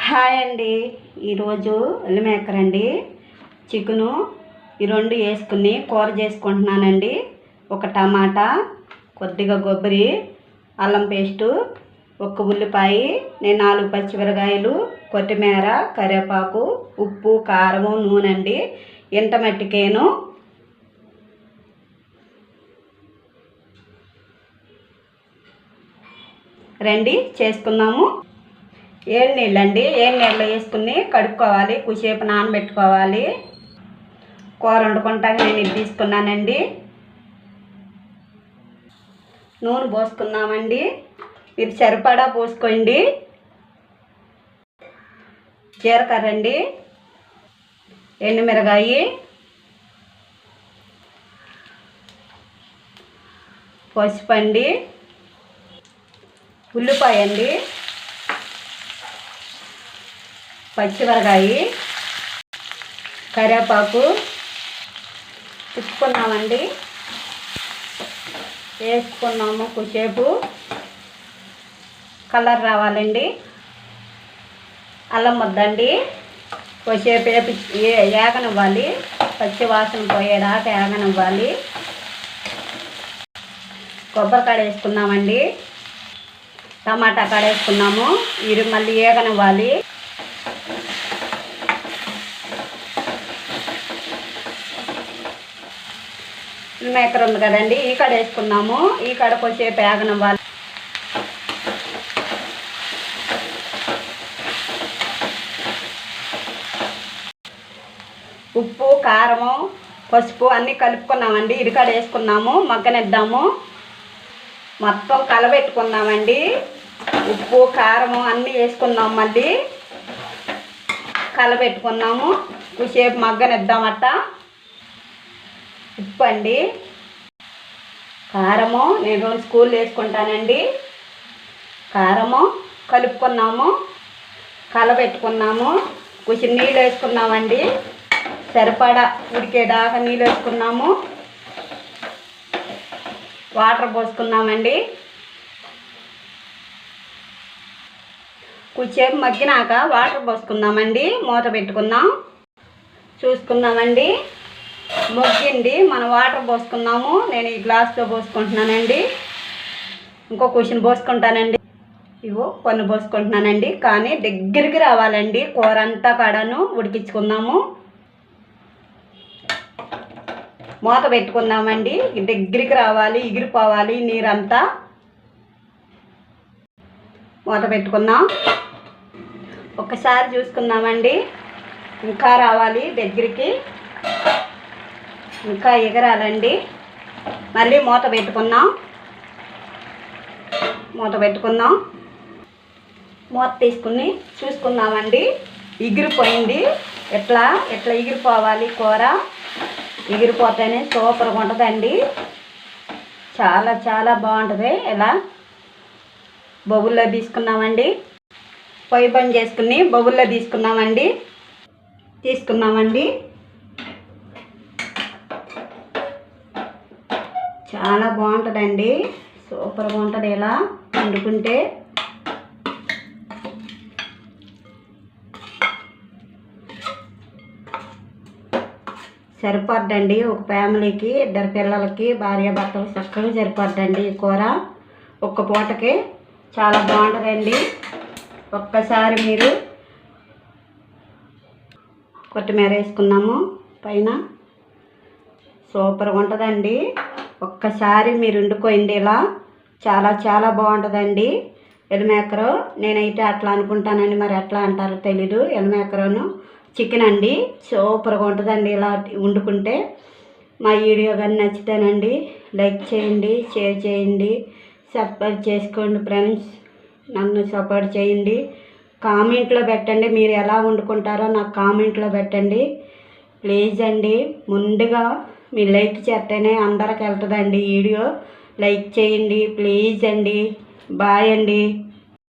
Hi అండి. ఈరోజు ఉల్లి మేకర్ అండి, చికెను ఈ రెండు వేసుకుని కూర చేసుకుంటున్నానండి. ఒక టమాటా, కొద్దిగా కొబ్బరి, అల్లం పేస్టు, ఒక ఉల్లిపాయ, నేను 4 పచ్చిమిరకాయలు, కొత్తిమీర, కరివేపాకు, ఉప్పు, కారము, నూనె అండి. ఇంత మట్టికేను రండి చేసుకుందాము. ఏడు నీళ్ళండి, ఏడు నీళ్ళు వేసుకుని కడుక్కోవాలి, కొద్దిసేపు నానబెట్టుకోవాలి. కూర వండుకుంటాక నేను ఇది తీసుకున్నానండి. నూనె పోసుకున్నామండి, ఇది సరిపడా పోసుకోండి. జీలకర్ర అండి, ఎండుమిరగాయి, పసుపు అండి, ఉల్లిపాయ అండి, పచ్చిమిరకాయ, కరివేపాకు తిప్పుకున్నామండి. వేసుకున్నాము, కొద్దిసేపు కలర్ రావాలండి. అల్లం ముద్దండి, కొద్దిసేపు ఏగనివ్వాలి, పచ్చి వాసన పోయేదాకా ఏగనివ్వాలి. కొబ్బరికాయ వేసుకున్నామండి, టమాటా కాడ వేసుకున్నాము, ఇది మళ్ళీ ఏగనివ్వాలి. మేకర్ ఉంది కదండి, ఈ కాడ వేసుకున్నాము, ఈ కాడ కొద్దిసేపు ఏగనివ్వాలి. ఉప్పు, కారము, పసుపు అన్నీ కలుపుకున్నామండి. ఇది కాడ వేసుకున్నాము, మగ్గనిద్దాము. మొత్తం కలబెట్టుకున్నామండి. ఉప్పు, కారము అన్నీ వేసుకున్నాము, మళ్ళీ కలబెట్టుకున్నాము. కొద్దిసేపు మగ్గనిద్దామట. ఉప్పు అండి, కారము నేను 2 స్పూన్లు వేసుకుంటానండి. కారము కలుపుకున్నాము, కలబెట్టుకున్నాము. కొంచెం నీళ్ళు వేసుకున్నామండి, సరిపడా ఉడికేదాకా నీళ్ళు వేసుకున్నాము. వాటర్ పోసుకున్నామండి. కొంచెంసేపు మగ్గినాక వాటర్ పోసుకున్నామండి, మూత పెట్టుకుందాం. చూసుకున్నామండి, మగ్గింది. మనం వాటర్ పోసుకున్నాము, నేను ఈ గ్లాస్లో పోసుకుంటున్నానండి. ఇంకో క్వశ్చన్ పోసుకుంటానండి, ఇవో కొన్ని పోసుకుంటున్నానండి. కానీ దగ్గరికి రావాలండి, కూర అంతా కాడను ఉడికించుకుందాము. మూత పెట్టుకుందామండి, దగ్గరికి రావాలి, ఎగిరిపోవాలి నీరంతా. మూత పెట్టుకుందాం. ఒక్కసారి చూసుకుందామండి, ఇంకా రావాలి దగ్గరికి, ఇంకా ఎగరాలండి. మళ్ళీ మూత పెట్టుకుందాం. మూత తీసుకుని చూసుకుందామండి. ఎగిరిపోయింది. ఎట్లా ఎగిరిపోవాలి కూర, ఎగిరిపోతేనే సూపర్గా ఉంటుందండి. చాలా చాలా బాగుంటుంది. ఇలా బొగుల్లో తీసుకున్నామండి, పొయ్యి బంద్ చేసుకుని బొగుల్లో తీసుకున్నామండి. చాలా బాగుంటుందండి, సూపర్గా ఉంటుంది ఇలా వండుకుంటే. సరిపోద్దండి ఒక ఫ్యామిలీకి, 2 పిల్లలకి, భార్యాభర్తలు చక్కగా సరిపోద్దండి ఈ కూర. ఒక్క పూటకి చాలా బాగుంటుందండి. ఒక్కసారి మీరు కొత్తిమీర వేసుకున్నాము పైన, సూపర్గా ఉంటుందండి. ఒక్కసారి మీరు వండుకోండి ఇలా, చాలా చాలా బాగుంటుందండి. ఎల్మేకరు నేనైతే అట్లా అనుకుంటానండి, మరి ఎట్లా అంటారో తెలీదు. ఎల్మేకరును చికెన్ అండి, సూపర్గా ఉంటుందండి ఇలా వండుకుంటే. మా వీడియో కానీ నచ్చితేనండి లైక్ చేయండి, షేర్ చేయండి, సబ్స్క్రైబ్ చేసుకోండి ఫ్రెండ్స్. నన్ను సపోర్ట్ చేయండి. కామెంట్లో పెట్టండి, మీరు ఎలా వండుకుంటారో నాకు కామెంట్లో పెట్టండి ప్లీజ్ అండి. ముందుగా మీ లైక్ చేస్తేనే అందరికి వెళ్తుందండి వీడియో. లైక్ చేయండి ప్లీజ్ అండి. బాయ్ అండి.